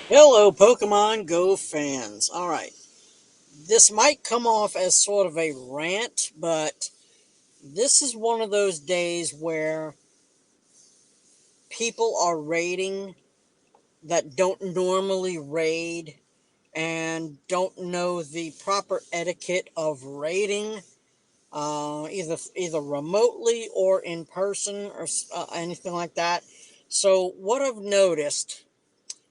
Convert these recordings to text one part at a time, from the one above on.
Hello, Pokemon Go fans. All right, this might come off as sort of a rant, but this is one of those days where people are raiding that don't normally raid and don't know the proper etiquette of raiding, either remotely or in person or anything like that. So what I've noticed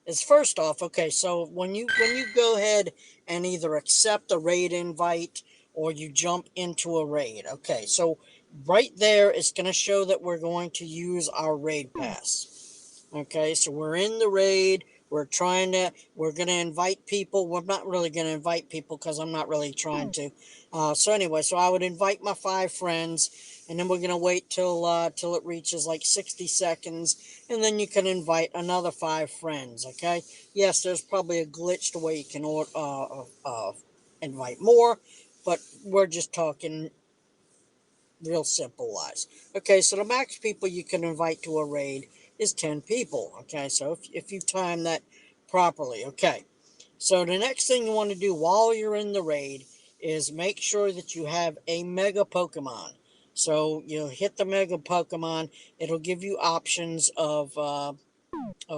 is first off, okay, so when you go ahead and either accept a raid invite or you jump into a raid, okay, so right there it's going to show that we're going to use our raid pass. Okay, so we're in the raid. We're going to invite people. We're not really going to invite people because I'm not really trying to. So anyway, so I would invite my 5 friends, and then we're going to wait till it reaches like 60 seconds, and then you can invite another 5 friends. Okay. Yes, there's probably a glitch the way you can invite more, but we're just talking real simple wise. Okay, so the max people you can invite to a raid is 10 people. Okay, so if you time that properly. Okay, so the next thing you want to do while you're in the raid is make sure that you have a mega Pokemon. So you'll hit the mega Pokemon. It'll give you options of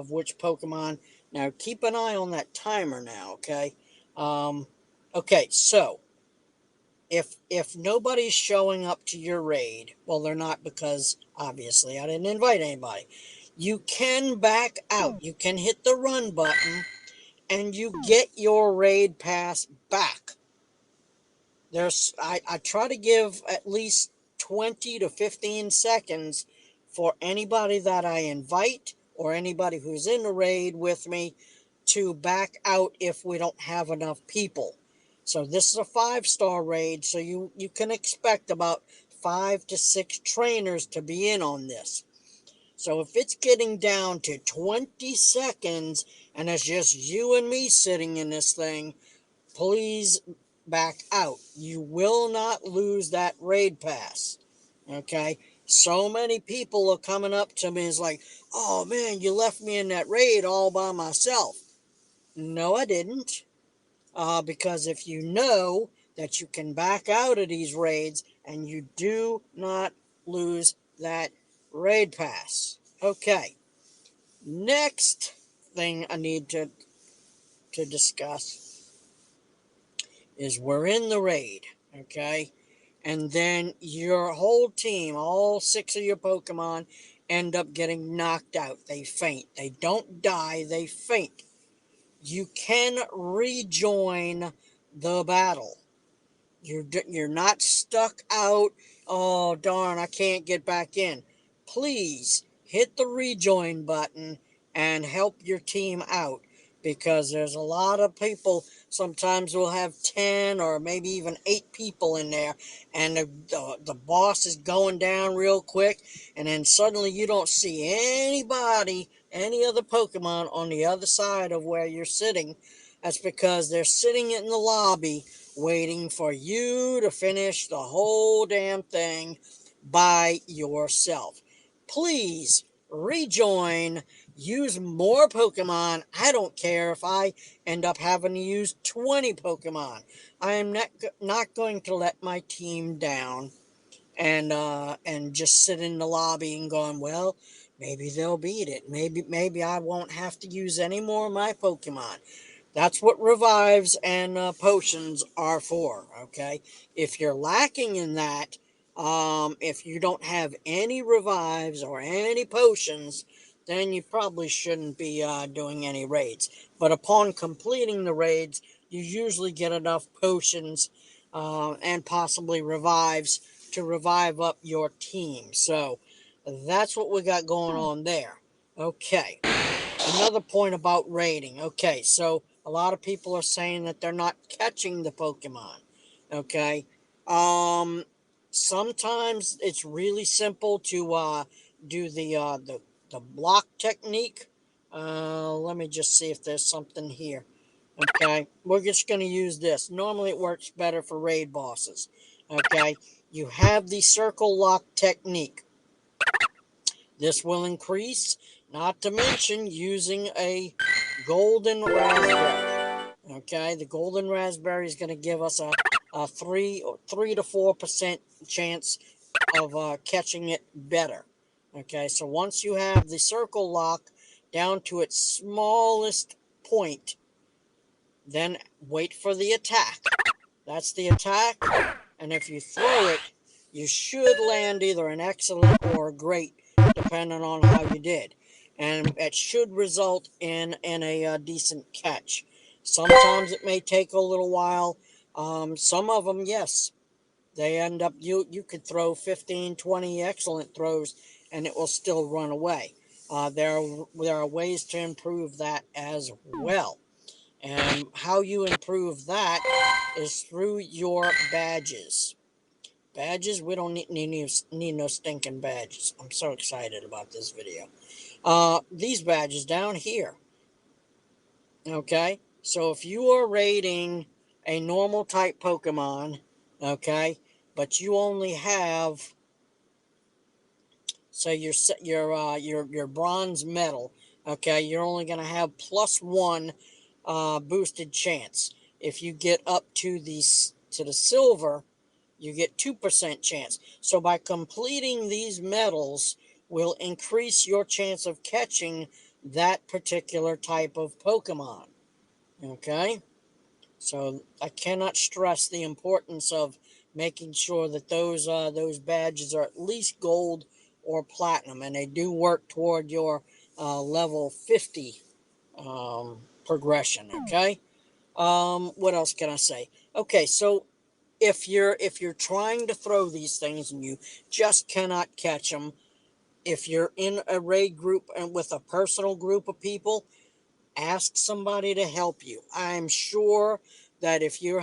which Pokemon. Now keep an eye on that timer now. Okay. Um, okay. So if nobody's showing up to your raid, well, they're not because obviously I didn't invite anybody. You can back out. You can hit the run button and you get your raid pass back. I try to give at least 20 to 15 seconds for anybody that I invite or anybody who's in the raid with me to back out if we don't have enough people. So this is a 5-star raid, so you can expect about 5 to 6 trainers to be in on this. So if it's getting down to 20 seconds and it's just you and me sitting in this thing, please back out. You will not lose that raid pass. Okay? So many people are coming up to me and it's like, oh man, you left me in that raid all by myself. No, I didn't. Because if you know that you can back out of these raids and you do not lose that raid pass. Okay. Next thing I need to discuss is we're in the raid. Okay. And then your whole team, all 6 of your Pokemon, end up getting knocked out. They faint. They don't die, they faint. You can rejoin the battle. You're not stuck out. Oh darn, I can't get back in. Please hit the rejoin button and help your team out because there's a lot of people. Sometimes we'll have 10 or maybe even 8 people in there, and the boss is going down real quick, and then suddenly you don't see anybody, any other Pokemon on the other side of where you're sitting. That's because they're sitting in the lobby waiting for you to finish the whole damn thing by yourself. Please rejoin, use more Pokemon. I don't care if I end up having to use 20 Pokemon. I am not going to let my team down and just sit in the lobby and going, well, maybe they'll beat it. Maybe I won't have to use any more of my Pokemon. That's what revives and potions are for, okay? If you're lacking in that, if you don't have any revives or any potions, then you probably shouldn't be doing any raids. But upon completing the raids, you usually get enough potions and possibly revives to revive up your team. So that's what we got going on there. Okay. Another point about raiding. Okay, so a lot of people are saying that they're not catching the Pokemon. Okay. Um Sometimes it's really simple to do the block technique. Let me just see if there's something here. Okay. We're just going to use this. Normally it works better for raid bosses. Okay. You have the circle lock technique. This will increase, not to mention using a golden raspberry. Okay, the golden raspberry is going to give us a 3 to 4% chance of catching it better. Okay, so once you have the circle lock down to its smallest point, then wait for the attack. That's the attack, and if you throw it, you should land either an excellent or a great, depending on how you did. And it should result in a decent catch. Sometimes it may take a little while. Some of them, yes, they end up, you could throw 15, 20 excellent throws, and it will still run away. There are ways to improve that as well. And how you improve that is through your badges. Badges, we don't need no stinking badges. I'm so excited about this video. These badges down here, okay? So if you are raiding a normal type Pokemon, okay, but you only have, say, your bronze medal, okay, you're only going to have +1 boosted chance. If you get up to the silver, you get 2% chance. So by completing these medals will increase your chance of catching that particular type of Pokemon. Okay? So I cannot stress the importance of making sure that those badges are at least gold or platinum, and they do work toward your level 50 progression. Okay. What else can I say? Okay, so if you're trying to throw these things and you just cannot catch them, if you're in a raid group and with a personal group of people, ask somebody to help you. I'm sure that if you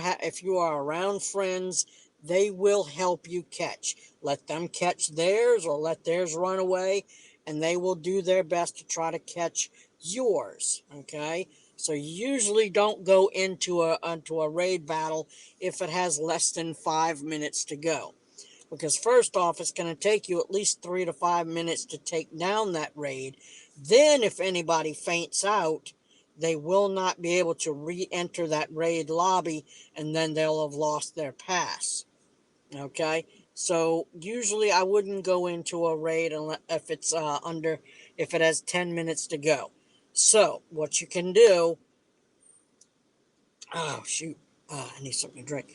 are around friends, they will help you catch. Let them catch theirs or let theirs run away, and they will do their best to try to catch yours. Okay? So usually don't go into a raid battle if it has less than 5 minutes to go. Because first off, it's going to take you at least 3 to 5 minutes to take down that raid. Then if anybody faints out, they will not be able to re-enter that raid lobby, and then they'll have lost their pass. Okay? So usually I wouldn't go into a raid if it's if it has 10 minutes to go. So what you can do, oh shoot, I need something to drink.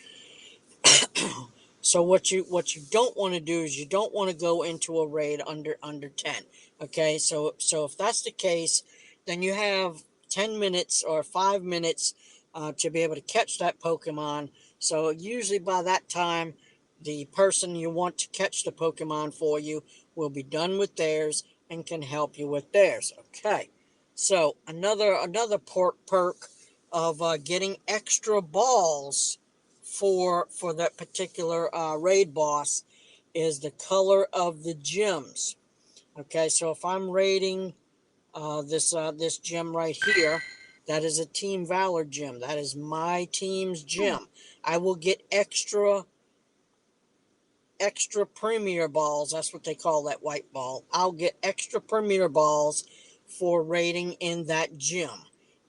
So what you don't want to do is you don't want to go into a raid under 10. Okay, so if that's the case, then you have 10 minutes or 5 minutes to be able to catch that Pokemon. So usually by that time, the person you want to catch the Pokemon for you will be done with theirs and can help you with theirs. Okay, so another perk of getting extra balls for that particular raid boss is the color of the gems. Okay, so if I'm raiding this gem right here, that is a Team Valor gem. That is my team's gem. I will get extra premier balls. That's what they call that white ball. I'll get extra premier balls for raiding in that gym.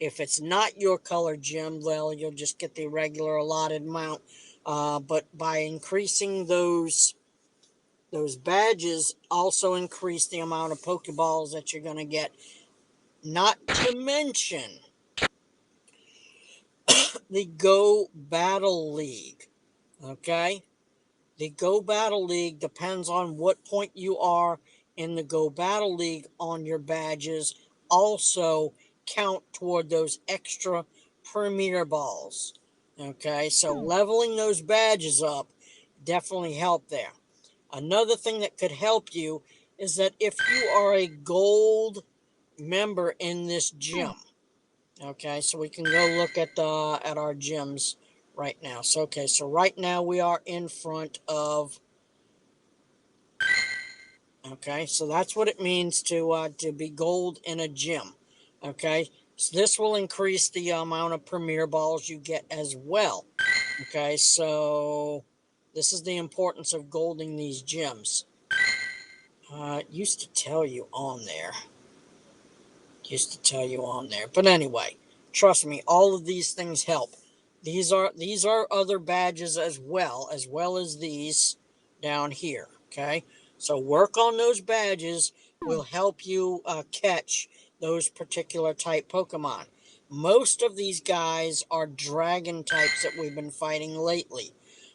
If it's not your color gym, well, you'll just get the regular allotted amount. But by increasing those badges, also increase the amount of Pokeballs that you're going to get. Not to mention the Go Battle League. Okay? The Go Battle League depends on what point you are in the Go Battle League on your badges. Also count toward those extra Premier Balls. Okay, so leveling those badges up definitely help there. Another thing that could help you is that if you are a gold member in this gym, okay, so we can go look at our gyms right now. So okay, so right now we are in front of. Okay, so that's what it means to be gold in a gym. Okay, so this will increase the amount of premier balls you get as well. Okay, so this is the importance of golding these gyms. It used to tell you on there. used to tell you on there. But anyway, trust me, all of these things help. These are other badges as well as these down here. Okay, so work on those badges will help you catch those particular type Pokemon. Most of these guys are dragon types that we've been fighting lately.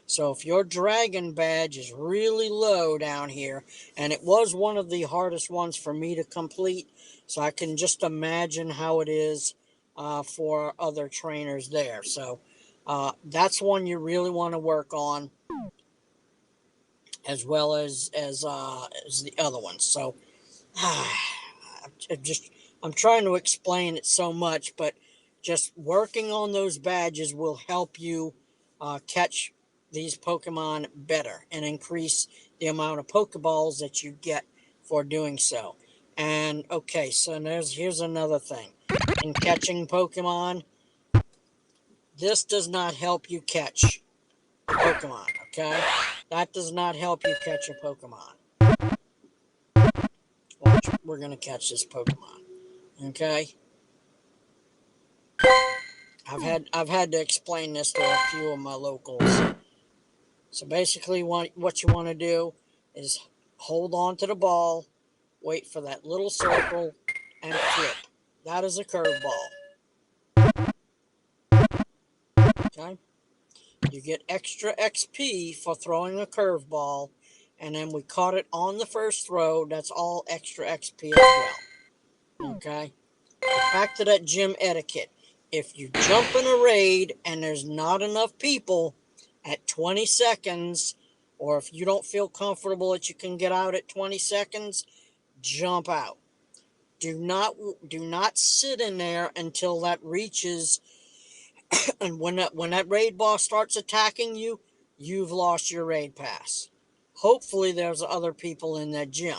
So if your dragon badge is really low down here, and it was one of the hardest ones for me to complete, so I can just imagine how it is for other trainers there. So that's one you really want to work on, as well as the other ones. So just I'm trying to explain it so much, but just working on those badges will help you catch these Pokemon better and increase the amount of Pokeballs that you get for doing so. And okay, so here's another thing. In catching Pokemon, this does not help you catch Pokemon, okay? That does not help you catch a Pokemon. Watch, we're gonna catch this Pokemon, okay? I've had to explain this to a few of my locals. So basically, what you want to do is hold on to the ball, wait for that little circle, and flip. That is a curveball. Okay, you get extra XP for throwing a curveball, and then we caught it on the first throw. That's all extra XP as well. Okay. Back to that gym etiquette. If you jump in a raid and there's not enough people at 20 seconds, or if you don't feel comfortable that you can get out at 20 seconds, jump out. Do not sit in there until that reaches, and when that raid boss starts attacking you, you've lost your raid pass. Hopefully there's other people in that gym.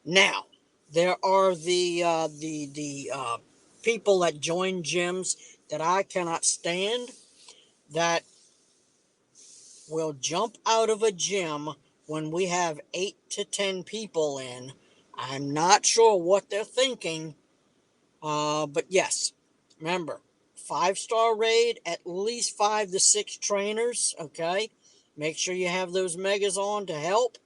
Now, there are the people that join gyms that I cannot stand, that will jump out of a gym when we have 8 to 10 people in. I'm not sure what they're thinking, but yes, remember, 5-star raid, at least 5 to 6 trainers. Okay, make sure you have those megas on to help.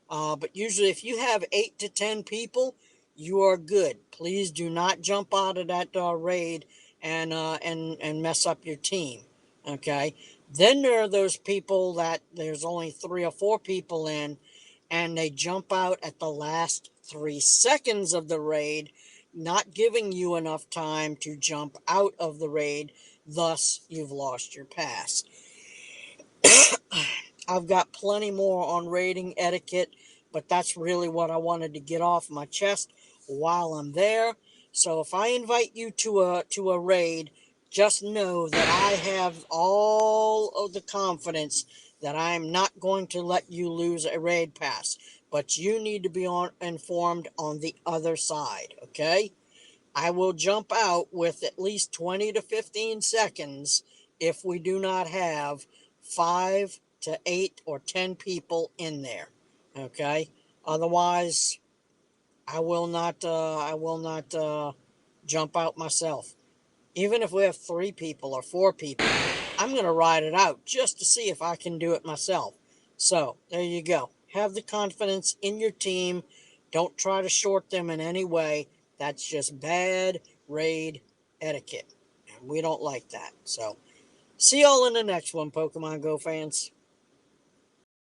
But usually, if you have 8 to 10 people, you are good. Please do not jump out of that raid and mess up your team. Okay. Then there are those people that there's only 3 or 4 people in, and they jump out at the last 3 seconds of the raid, not giving you enough time to jump out of the raid. Thus, you've lost your pass. I've got plenty more on raiding etiquette, but that's really what I wanted to get off my chest while I'm there. So if I invite you to a raid, just know that I have all of the confidence that I'm not going to let you lose a raid pass. But you need to be informed on the other side, okay? I will jump out with at least 20 to 15 seconds if we do not have 5 to 8 or 10 people in there. Okay. Otherwise, I will not. I will not jump out myself. Even if we have 3 people or 4 people, I'm going to ride it out just to see if I can do it myself. So there you go. Have the confidence in your team. Don't try to short them in any way. That's just bad raid etiquette. And we don't like that. So see y'all in the next one, Pokemon Go fans.